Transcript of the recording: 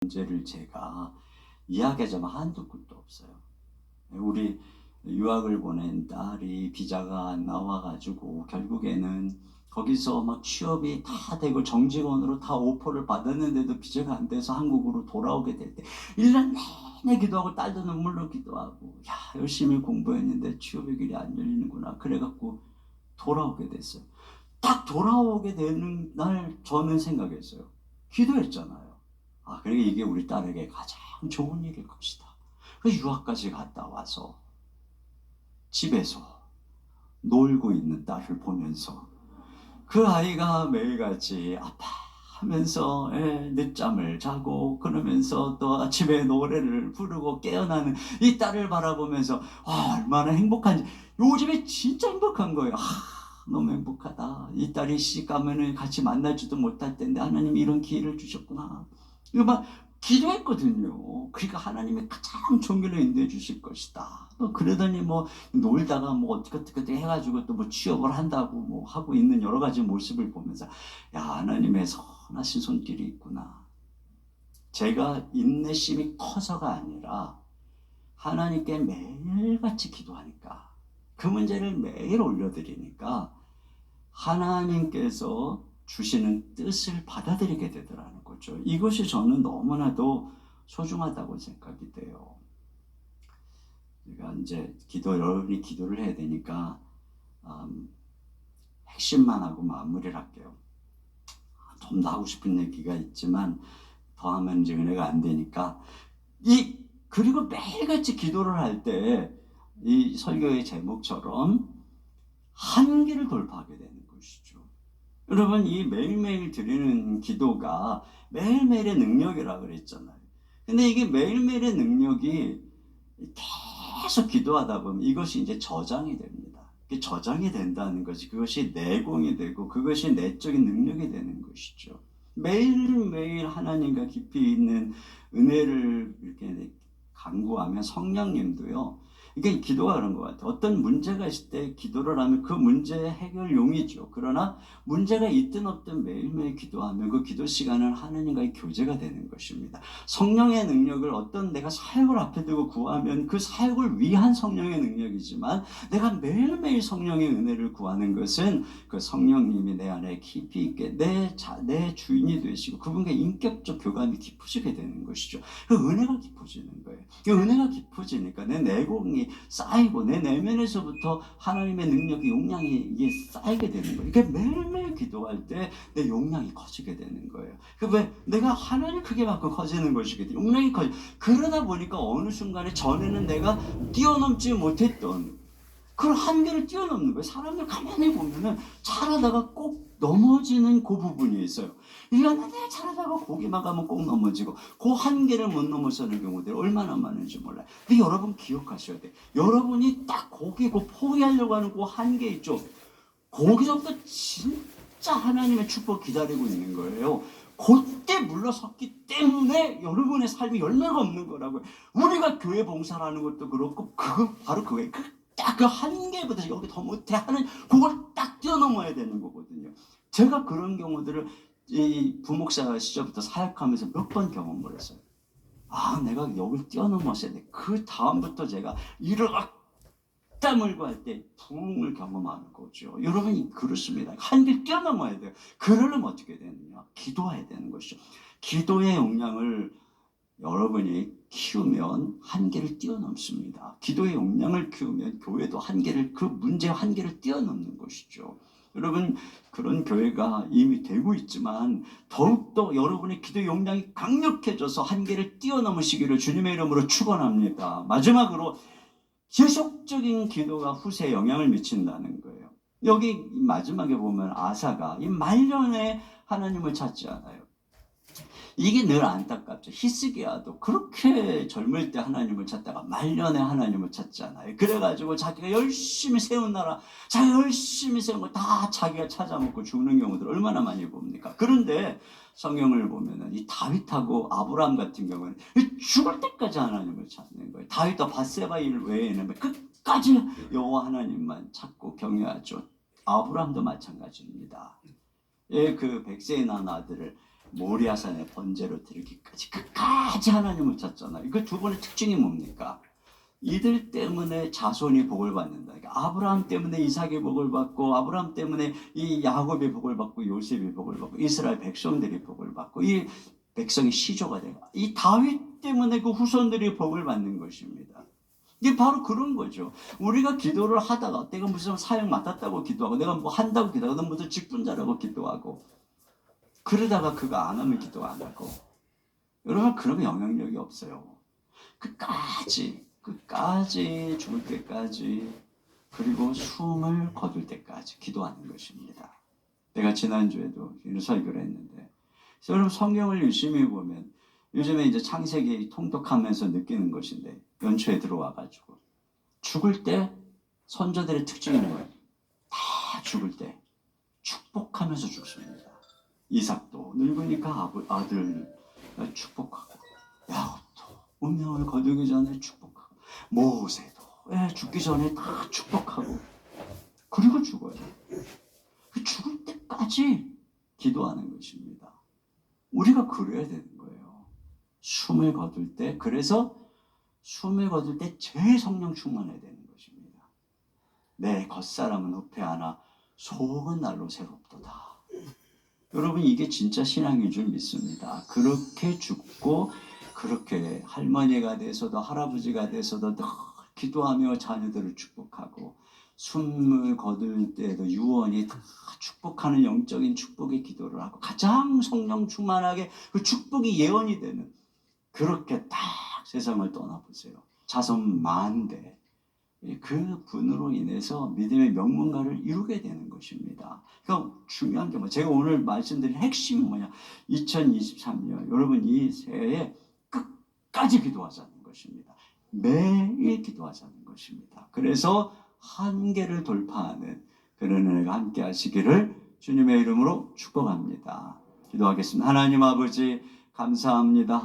문제를 제가 이야기하자면 한두 끝도 없어요. 우리 유학을 보낸 딸이 비자가 안 나와가지고 결국에는 거기서 막 취업이 다 되고 정직원으로 다 오퍼를 받았는데도 비자가 안 돼서 한국으로 돌아오게 될 때 1년 내내 기도하고 딸도 눈물로 기도하고, 야, 열심히 공부했는데 취업의 길이 안 열리는구나. 그래갖고 돌아오게 됐어요. 딱 돌아오게 되는 날 저는 생각했어요. 기도했잖아요. 그러니까 이게 우리 딸에게 가장 좋은 일일 것이다. 그 유학까지 갔다 와서 집에서 놀고 있는 딸을 보면서 그 아이가 매일같이 아파하면서 늦잠을 자고 그러면서 또 아침에 노래를 부르고 깨어나는 이 딸을 바라보면서 얼마나 행복한지, 요즘에 진짜 행복한 거예요. 너무 행복하다. 이 딸이 시집 가면은 같이 만나지도 못할 텐데 하나님이 이런 기회를 주셨구나. 이거 막 기도했거든요. 그러니까 하나님이 가장 좋은 길로 인도해 주실 것이다. 또 그러더니 뭐 놀다가 뭐 어떻게 해가지고 또 뭐 취업을 한다고 뭐 하고 있는 여러 가지 모습을 보면서, 야, 하나님의 선하신 손길이 있구나. 제가 인내심이 커서가 아니라 하나님께 매일같이 기도하니까, 그 문제를 매일 올려드리니까 하나님께서 주시는 뜻을 받아들이게 되더라는 거죠. 이것이 저는 너무나도 소중하다고 생각이 돼요. 제가 이제 여러분이 기도를 해야 되니까 핵심만 하고 마무리를 할게요. 좀 더 하고 싶은 얘기가 있지만 더하면 이제 은혜가 안 되니까, 그리고 매일같이 기도를 할 때 이 설교의 제목처럼 한계를 돌파하게 되는 것이죠. 여러분, 이 매일매일 드리는 기도가 매일매일의 능력이라고 그랬잖아요. 근데 이게 매일매일의 능력이 계속 기도하다 보면 이것이 이제 저장이 됩니다. 저장이 된다는 것이, 그것이 내공이 되고 그것이 내적인 능력이 되는 것이죠. 매일매일 하나님과 깊이 있는 은혜를 이렇게 간구하면 성령님도요, 이게 기도가 그런 것 같아요. 어떤 문제가 있을 때 기도를 하면 그 문제의 해결용이죠. 그러나 문제가 있든 없든 매일매일 기도하면 그 기도 시간은 하나님과의 교제가 되는 것입니다. 성령의 능력을 어떤 내가 사역을 앞에 두고 구하면 그 사역을 위한 성령의 능력이지만, 내가 매일매일 성령의 은혜를 구하는 것은 그 성령님이 내 안에 깊이 있게 내 주인이 되시고 그분과 인격적 교감이 깊어지게 되는 것이죠. 그 은혜가 깊어지는 거예요. 그 은혜가 깊어지니까 내 내공이 쌓이고 내 내면에서부터 하나님의 능력이, 용량이 이게 쌓이게 되는 거예요. 그러니까 매일매일 기도할 때 내 용량이 커지게 되는 거예요. 왜? 내가 하나님 크게 받고 커지는 것이거든요. 용량이 커져. 그러다 보니까 어느 순간에 전에는 내가 뛰어넘지 못했던 그런 한계를 뛰어넘는 거예요. 사람들 가만히 보면은 잘하다가 꼭 넘어지는 그 부분이 있어요. 1년 내내 잘하다가 거기만 가면 꼭 넘어지고 그 한계를 못 넘어서는 경우들이 얼마나 많은지 몰라요. 근데 여러분 기억하셔야 돼요. 여러분이 딱 거기 포기하려고 하는 그 한계 있죠. 거기서부터 진짜 하나님의 축복 기다리고 있는 거예요. 그때 물러섰기 때문에 여러분의 삶이 열매가 없는 거라고요. 우리가 교회 봉사라는 것도 그렇고 바로 그거예요. 딱 그 한계부터 여기 더 못해 하는 그걸 딱 뛰어넘어야 되는 거거든요. 제가 그런 경우들을 이 부목사 시절부터 사역하면서 몇 번 경험을 했어요. 내가 여기 뛰어넘었어야 돼. 그 다음부터 제가 일을 다물고 할 때 부흥을 경험하는 거죠. 여러분이 그렇습니다. 한계를 뛰어넘어야 돼요. 그러려면 어떻게 되느냐? 기도해야 되는 것이죠. 기도의 역량을 여러분이 키우면 한계를 뛰어넘습니다. 기도의 역량을 키우면 교회도 그 문제의 한계를 뛰어넘는 것이죠. 여러분, 그런 교회가 이미 되고 있지만 더욱더 여러분의 기도 역량이 강력해져서 한계를 뛰어넘으시기를 주님의 이름으로 축원합니다. 마지막으로 지속적인 기도가 후세에 영향을 미친다는 거예요. 여기 마지막에 보면 아사가 이 말년에 하나님을 찾지 않아요. 이게 늘 안타깝죠. 히스기야도 그렇게 젊을 때 하나님을 찾다가 말년에 하나님을 찾지 않아요. 그래가지고 자기가 열심히 세운 나라, 자기가 열심히 세운 거 다 자기가 찾아먹고 죽는 경우들 얼마나 많이 봅니까? 그런데 성경을 보면은 이 다윗하고 아브라함 같은 경우는 죽을 때까지 하나님을 찾는 거예요. 다윗도 밧세바 일 외에는 끝까지 여호와 하나님만 찾고 경외하죠. 아브라함도 마찬가지입니다. 그 백세에 낳은 아들을 모리아산의 번제로 드리기까지 끝까지 하나님을 찾잖아요. 이거 두 번의 특징이 뭡니까? 이들 때문에 자손이 복을 받는다. 그러니까 아브라함 때문에 이삭이 복을 받고, 아브라함 때문에 이 야곱이 복을 받고, 요셉이 복을 받고, 이스라엘 백성들이 복을 받고, 이 백성이 시조가 되고, 이 다윗 때문에 그 후손들이 복을 받는 것입니다. 이게 바로 그런 거죠. 우리가 기도를 하다가 내가 무슨 사역 맡았다고 기도하고, 내가 뭐 한다고 기도하고, 내가 무슨 직분자라고 기도하고, 그러다가 그거 안 하면 기도 안 하고, 여러분 그런 영향력이 없어요. 끝까지 죽을 때까지, 그리고 숨을 거둘 때까지 기도하는 것입니다. 내가 지난주에도 설교를 했는데, 여러분 성경을 유심히 보면 요즘에 이제 창세기 통독하면서 느끼는 것인데, 연초에 들어와가지고 죽을 때 선조들의 특징이 뭐예요? 다 죽을 때 축복하면서 죽습니다. 이삭도 늙으니까 아들 축복하고, 야곱도 운명을 거두기 전에 축복하고, 모세도 죽기 전에 다 축복하고, 그리고 죽어요. 죽을 때까지 기도하는 것입니다. 우리가 그래야 되는 거예요. 숨을 거둘 때, 그래서 숨을 거둘 때 제일 성령 충만해야 되는 것입니다. 내 겉사람은 후패하나 속은 날로 새롭도다. 여러분 이게 진짜 신앙인 줄 믿습니다. 그렇게 죽고, 그렇게 할머니가 돼서도 할아버지가 돼서도 늘 기도하며 자녀들을 축복하고, 숨을 거둘 때도 유언이 다 축복하는 영적인 축복의 기도를 하고, 가장 성령 충만하게 그 축복이 예언이 되는, 그렇게 딱 세상을 떠나보세요. 자손 만대, 그 분으로 인해서 믿음의 명문가를 이루게 되는 것입니다. 그러니까 중요한 게 뭐, 제가 오늘 말씀드린 핵심이 뭐냐, 2023년 여러분 이 새해에 끝까지 기도하자는 것입니다. 매일 기도하자는 것입니다. 그래서 한계를 돌파하는 그런 은혜가 함께 하시기를 주님의 이름으로 축복합니다. 기도하겠습니다. 하나님 아버지 감사합니다.